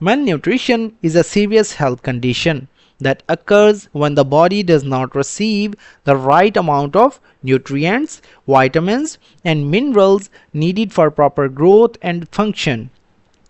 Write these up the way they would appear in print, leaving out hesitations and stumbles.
Malnutrition is a serious health condition that occurs when the body does not receive the right amount of nutrients, vitamins, and minerals needed for proper growth and function.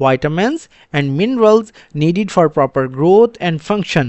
vitamins and minerals needed for proper growth and function,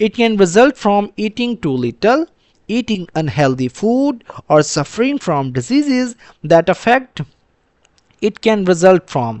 It can result from eating too little, eating unhealthy food, or suffering from diseases that affect. It can result from.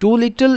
too little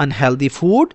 unhealthy food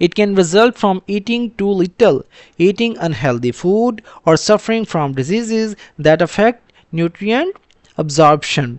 It can result from eating too little, eating unhealthy food, or suffering from diseases that affect nutrient absorption.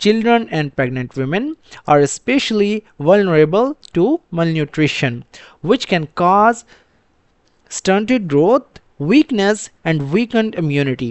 Children and pregnant women are especially vulnerable to malnutrition, which can cause stunted growth, weakness, and weakened immunity.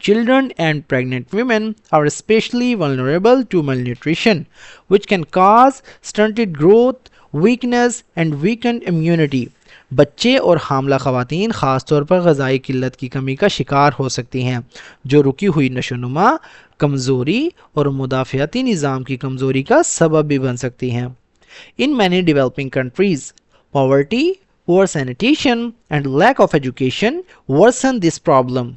Children and pregnant women are especially vulnerable to malnutrition, which can cause stunted growth, weakness, and weakened immunity. بچے اور حاملہ خواتین خاص طور پر غذائی قلت کی کمی کا شکار ہو سکتی ہیں، جو رکی ہوئی نشو و نما، کمزوری اور مدافعتی نظام کی کمزوری کا سبب بھی بن سکتی ہیں۔ In many developing countries, poverty, poor sanitation, and lack of education worsen this problem.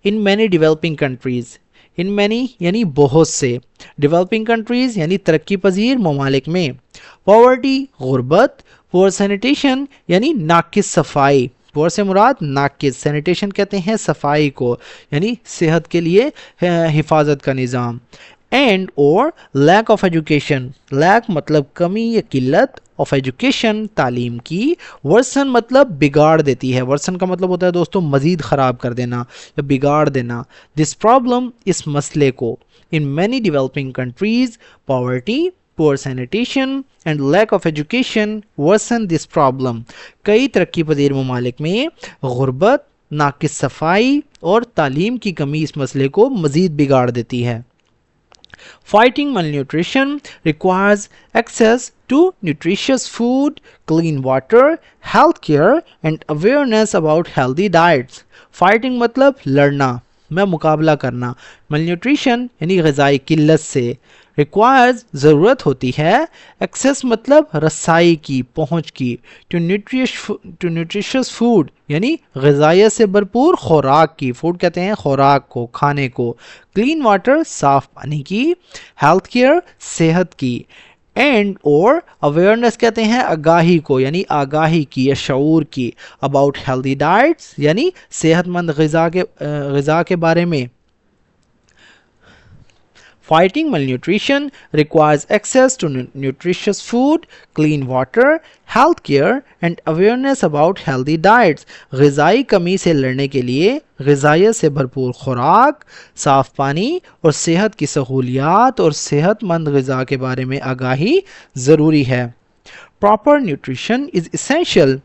In many developing countries, in many یعنی بہت سے، developing countries یعنی ترقی پذیر ممالک میں، poverty غربت، poor sanitation یعنی ناقص صفائی، پور سے مراد ناقص، سینیٹیشن کہتے ہیں صفائی کو، یعنی صحت کے لیے حفاظت کا نظام، اینڈ اور لیک آف ایجوکیشن، لیک مطلب کمی یا قلت، آف ایجوکیشن تعلیم کی، ورسن مطلب بگاڑ دیتی ہے، ورسن کا مطلب ہوتا ہے دوستو مزید خراب کر دینا یا بگاڑ دینا، دس پرابلم اس مسئلے کو، in many developing countries poverty, poor sanitation and lack of education worsen this problem. کئی ترقی پذیر ممالک میں غربت، ناقص صفائی اور تعلیم کی کمی اس مسئلے کو مزید بگاڑ دیتی ہے۔ Fighting malnutrition requires access to nutritious food, clean water, health care and awareness about healthy diets. Fighting مطلب لڑنا، میں مقابلہ کرنا، malnutrition یعنی غذائی قلت سے، requires ضرورت ہوتی ہے، access مطلب رسائی کی، پہنچ کی، to nutritious food یعنی غذائیت سے بھرپور خوراک کی، فوڈ کہتے ہیں خوراک کو، کھانے کو، clean water صاف پانی کی، health care صحت کی، اینڈ اور اویئرنیس کہتے ہیں آگاہی کو، یعنی آگاہی کی یا شعور کی، about healthy diets یعنی صحت مند غذا کے بارے میں۔ Fighting malnutrition requires access to nutritious food, clean water, health care and awareness about healthy diets. غذائی کمی سے لڑنے کے لیے غذائیت سے بھرپور خوراک، صاف پانی اور صحت کی سہولیات اور صحت مند غذا کے بارے میں آگاہی ضروری ہے۔ Proper nutrition is essential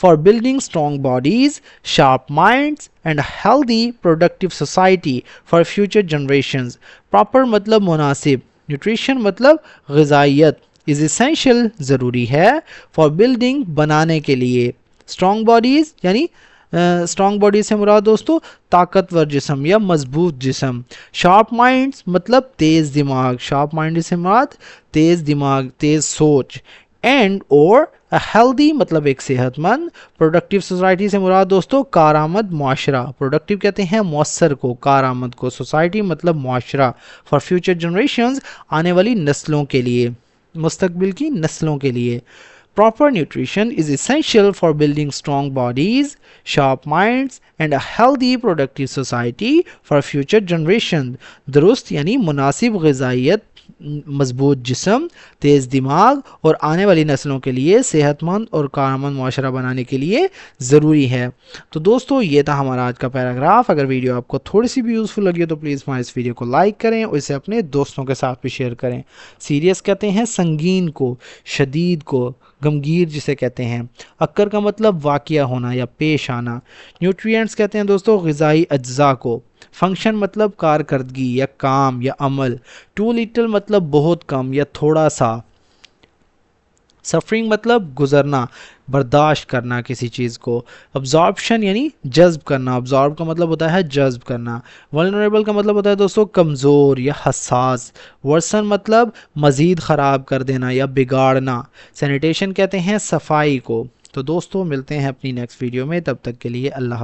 for building strong bodies, sharp minds and a healthy, productive society for future generations. Proper مطلب مناسب، nutrition مطلب غذائیت، is essential ضروری ہے، for building بنانے کے لیے، strong bodies یعنی strong body سے مراد دوستو طاقتور جسم یا مضبوط جسم، sharp minds مطلب تیز دماغ، sharp mind سے مراد تیز دماغ، تیز سوچ، اینڈ اور ہیلدی مطلب ایک صحت مند، پروڈکٹیو سوسائٹی سے مراد دوستو کارآمد معاشرہ، پروڈکٹیو کہتے ہیں مؤثر کو، کارآمد کو، سوسائٹی مطلب معاشرہ، فار فیوچر جنریشنز آنے والی نسلوں کے لیے، مستقبل کی نسلوں کے لیے۔ Proper nutrition is essential for building strong bodies, sharp minds and a healthy productive society for future generations. درست یعنی مناسب غذائیت، مضبوط جسم، تیز دماغ اور آنے والی نسلوں کے لیے صحت مند اور کارآمد معاشرہ بنانے کے لیے ضروری ہے۔ تو دوستو یہ تھا ہمارا آج کا پیراگراف۔ اگر ویڈیو آپ کو تھوڑی سی بھی یوزفل لگی تو پلیز ہمارے اس ویڈیو کو لائک کریں اور اسے اپنے دوستوں کے ساتھ بھی شیئر کریں۔ سیریس کہتے ہیں سنگین کو، شدید کو، غمگیر جسے کہتے ہیں۔ اکر کا مطلب واقعہ ہونا یا پیش آنا۔ نیوٹرینٹس کہتے ہیں دوستو غذائی اجزاء کو۔ فنکشن مطلب کارکردگی یا کام یا عمل۔ ٹو لٹل مطلب بہت کم یا تھوڑا سا۔ سفرنگ مطلب گزرنا، برداشت کرنا کسی چیز کو۔ ابزارپشن یعنی جذب کرنا، ابزارب کا مطلب ہوتا ہے جذب کرنا۔ ولنریبل کا مطلب ہوتا ہے دوستو کمزور یا حساس۔ ورسن مطلب مزید خراب کر دینا یا بگاڑنا۔ سینیٹیشن کہتے ہیں صفائی کو۔ تو دوستو ملتے ہیں اپنی نیکسٹ ویڈیو میں، تب تک کے لیے اللہ حافظ۔